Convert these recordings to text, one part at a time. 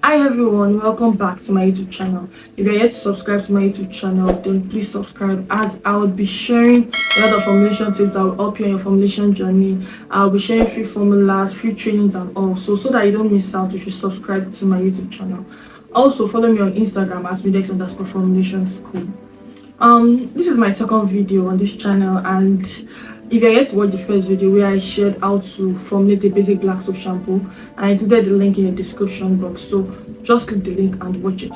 Hi everyone, welcome back to my YouTube channel. If you're yet to subscribe to my YouTube channel, then please subscribe, as I would be sharing a lot of formulation tips that will help you on your formulation journey. I'll be sharing free formulas, free trainings and all. So that you don't miss out, you should subscribe to my YouTube channel. Also follow me on Instagram at midex_formulation school. This is my second video on this channel, and if you're yet to watch the first video where I shared how to formulate a basic black soap shampoo, I included the link in the description box, so just click the link and watch it.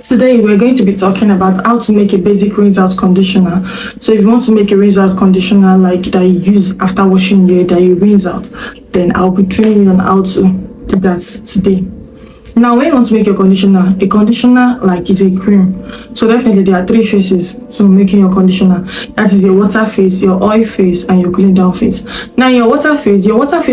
Today we're going to be talking about how to make a basic rinse out conditioner. So if you want to make a rinse out conditioner like that you use after washing your hair, that you rinse out, then I'll be training you on how to do that today. Now, when you want to make your conditioner, a conditioner like is a cream. So definitely there are three phases to making your conditioner. That is your water phase, your oil phase, and your cooling down phase. Now, your water phase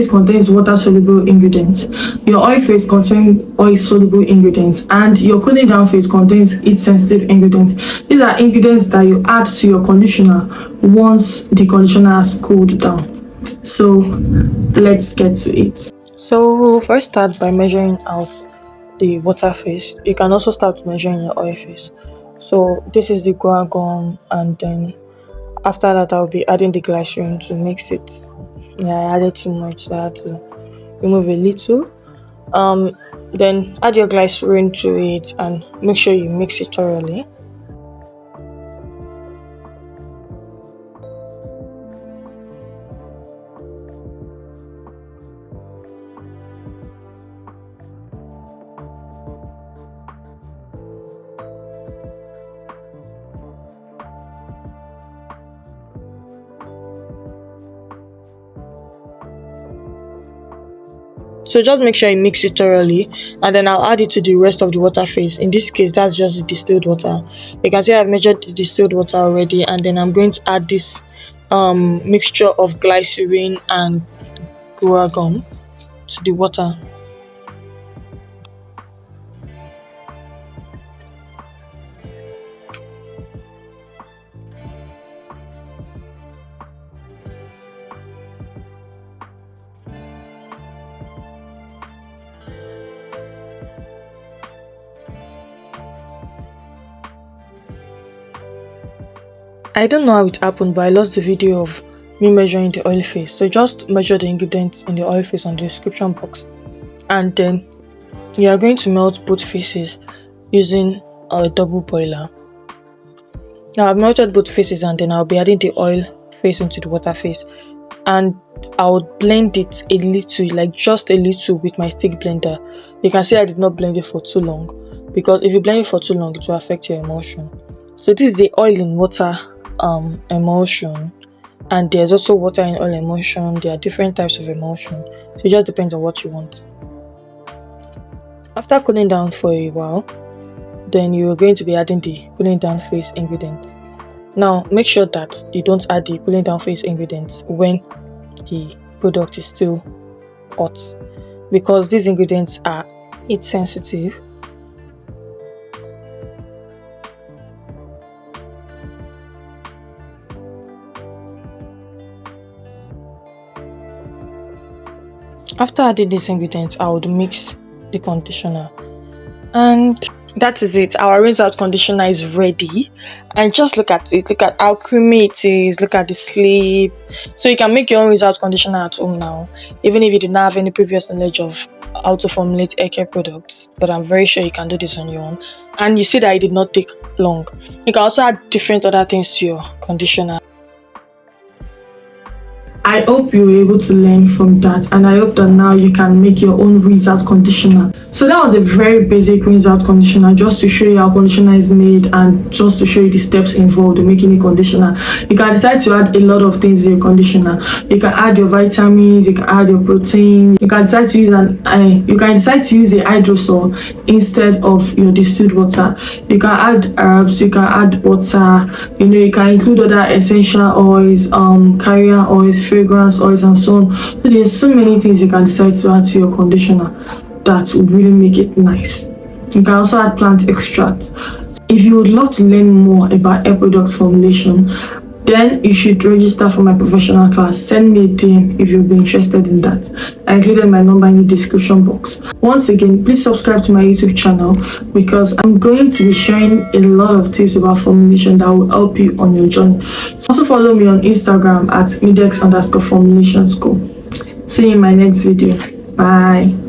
contains water soluble ingredients. Your oil phase contains oil soluble ingredients, and your cooling down phase contains heat sensitive ingredients. These are ingredients that you add to your conditioner once the conditioner has cooled down. So let's get to it. So we'll first start by measuring out the water phase. You can also start measuring your oil phase. So this is the Guar gum, and then after that I'll be adding the glycerine to mix it. I added too much, so I had to remove a little. Then add your glycerine to it and make sure you mix it thoroughly. So just make sure you mix it thoroughly, and then I'll add it to the rest of the water phase. In this case, that's just the distilled water. You can see I've measured the distilled water already, and then I'm going to add this mixture of glycerine and Guar gum to the water. I don't know how it happened, but I lost the video of me measuring the oil phase. So just measure the ingredients in the oil phase on the description box, and then you are going to melt both phases using a double boiler. Now I've melted both phases, and then I'll be adding the oil phase into the water phase, and I'll blend it a little, like just a little, with my stick blender. You can see I did not blend it for too long, because if you blend it for too long, it will affect your emulsion. So this is the oil in water emulsion, and there's also water in oil emulsion. There are different types of emulsion, so it just depends on what you want. After cooling down for a while, then you're going to be adding the cooling down phase ingredients. Now make sure that you don't add the cooling down phase ingredients when the product is still hot, because these ingredients are heat sensitive. After adding these ingredients, I would mix the conditioner, and that is it. Our rinse out conditioner is ready, and just look at it. Look at how creamy it is. Look at the sleep. So you can make your own rinse out conditioner at home now, even if you did not have any previous knowledge of how to formulate hair care products. But I'm very sure you can do this on your own, and you see that it did not take long. You can also add different other things to your conditioner. I hope you were able to learn from that, and I hope that now you can make your own rinse out conditioner. So that was a very basic rinse out conditioner, just to show you how conditioner is made and just to show you the steps involved in making a conditioner. You can decide to add a lot of things in your conditioner. You can add your vitamins, you can add your protein, you can decide to use a hydrosol instead of your distilled water. You can add herbs, you can add water, you can include other essential oils, carrier oils, fragrance oils, and so on. So there's so many things you can decide to add to your conditioner that would really make it nice. You can also add plant extract. If you would love to learn more about hair product formulation, then you should register for my professional class. Send me a DM if you'll be interested in that. I included my number in the description box. Once again, please subscribe to my YouTube channel because I'm going to be sharing a lot of tips about formulation that will help you on your journey. Also follow me on Instagram at midex_formulation school. See you in my next video. Bye.